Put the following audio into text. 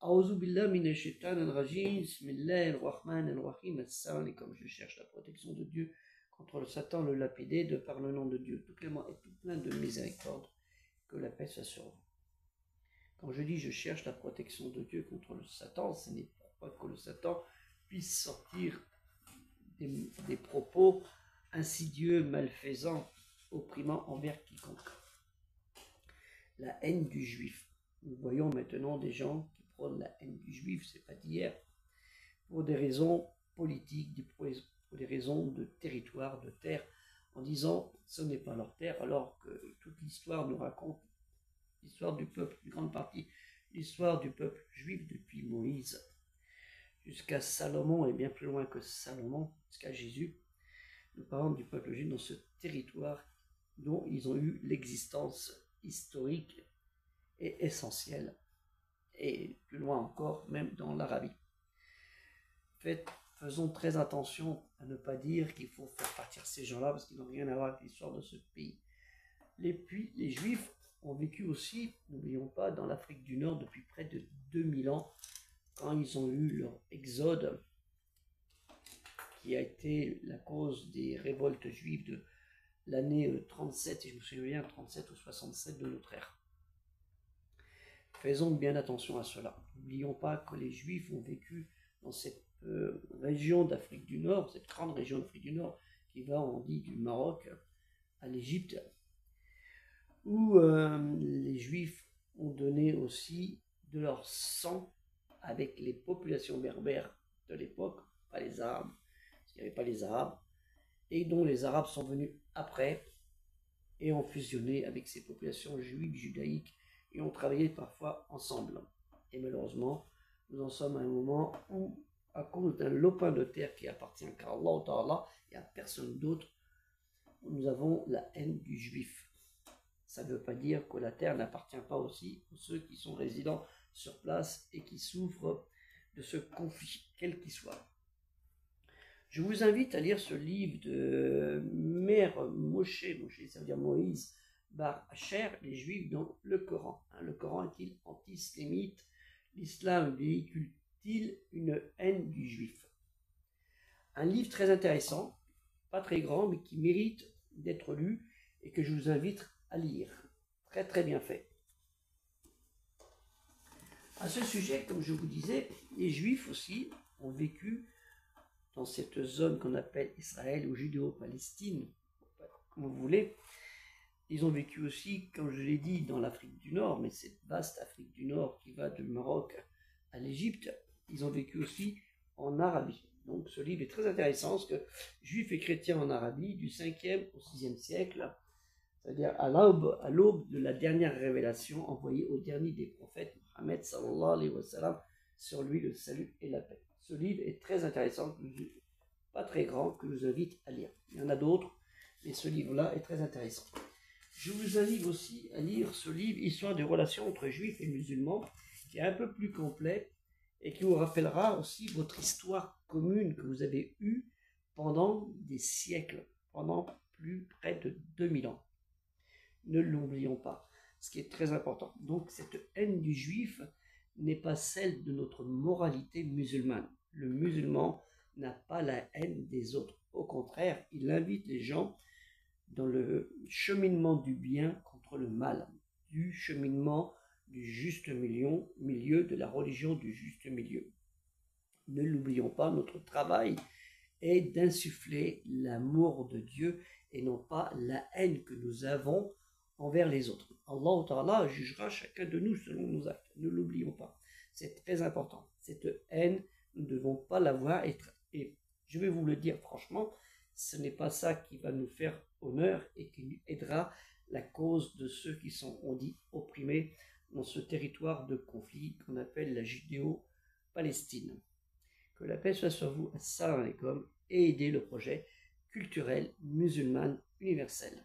A'udhu billah minash shaitanir rajim, bismillahir rahmanir rahim, assalamu alaikum. Je cherche la protection de Dieu contre le Satan, le lapidé, de par le nom de Dieu, tout clément et tout plein de miséricorde, que la paix soit sur vous. Quand je dis je cherche la protection de Dieu contre le Satan, ce n'est pas que le Satan puisse sortir des propos insidieux, malfaisants, opprimants envers quiconque. La haine du juif. Nous voyons maintenant des gens qui prônent la haine du juif, c'est pas d'hier, pour des raisons politiques, pour des raisons de territoire, de terre, en disant ce n'est pas leur terre, alors que toute l'histoire nous raconte l'histoire du peuple, une grande partie, l'histoire du peuple juif depuis Moïse jusqu'à Salomon, et bien plus loin que Salomon, jusqu'à Jésus. Nous parlons du peuple juif dans ce territoire dont ils ont eu l'existence historique et essentielle, et plus loin encore, même dans l'Arabie. Faisons très attention à ne pas dire qu'il faut faire partir ces gens-là, parce qu'ils n'ont rien à voir avec l'histoire de ce pays. Les Juifs ont vécu aussi, n'oublions pas, dans l'Afrique du Nord depuis près de 2000 ans, quand ils ont eu leur exode, qui a été la cause des révoltes juives de l'année 37, et je me souviens bien, 37 ou 67 de notre ère. Faisons bien attention à cela. N'oublions pas que les Juifs ont vécu dans cette région d'Afrique du Nord, cette grande région d'Afrique du Nord, qui va, on dit, du Maroc à l'Égypte, où les Juifs ont donné aussi de leur sang avec les populations berbères de l'époque, pas les Arabes, parce qu'il n'y avait pas les Arabes, et dont les Arabes sont venus après et ont fusionné avec ces populations juives, judaïques, et ont travaillé parfois ensemble. Et malheureusement, nous en sommes à un moment où, à cause d'un lopin de terre qui appartient qu'à Allah Ta'ala et à personne d'autre, nous avons la haine du juif. Ça ne veut pas dire que la terre n'appartient pas aussi à ceux qui sont résidents sur place et qui souffrent de ce conflit, quel qu'il soit. Je vous invite à lire ce livre de Mère Moshe, ça veut dire Moïse, Bar Asher, les Juifs dans le Coran. Le Coran est-il antisémite? L'islam véhicule-t-il une haine du juif? Un livre très intéressant, pas très grand, mais qui mérite d'être lu et que je vous invite à lire. Très très bien fait. À ce sujet, comme je vous disais, les Juifs aussi ont vécu dans cette zone qu'on appelle Israël ou Judéo-Palestine, comme vous voulez. Ils ont vécu aussi, comme je l'ai dit, dans l'Afrique du Nord, mais cette vaste Afrique du Nord qui va du Maroc à l'Égypte. Ils ont vécu aussi en Arabie. Donc ce livre est très intéressant, parce que Juifs et chrétiens en Arabie, du 5e au 6e siècle, c'est-à-dire à l'aube de la dernière révélation envoyée au dernier des prophètes, Mohammed sallallahu alayhi wa sallam, sur lui le salut et la paix. Ce livre est très intéressant, pas très grand, que je vous invite à lire. Il y en a d'autres, mais ce livre-là est très intéressant. Je vous invite aussi à lire ce livre, Histoire des relations entre Juifs et musulmans, qui est un peu plus complet et qui vous rappellera aussi votre histoire commune que vous avez eue pendant des siècles, pendant près de 2000 ans. Ne l'oublions pas, ce qui est très important. Donc cette haine du juif n'est pas celle de notre moralité musulmane. Le musulman n'a pas la haine des autres. Au contraire, il invite les gens dans le cheminement du bien contre le mal, du cheminement du juste milieu, de la religion du juste milieu. Ne l'oublions pas, notre travail est d'insuffler l'amour de Dieu et non pas la haine que nous avons envers les autres. Allah Ta'ala jugera chacun de nous selon nos actes. Ne l'oublions pas. C'est très important. Cette haine, nous ne devons pas l'avoir. Et je vais vous le dire franchement, ce n'est pas ça qui va nous faire honneur et qui aidera la cause de ceux qui sont, on dit, opprimés dans ce territoire de conflit qu'on appelle la Judéo-Palestine. Que la paix soit sur vous, assalamu alaikum, et aider le projet culturel musulman universel.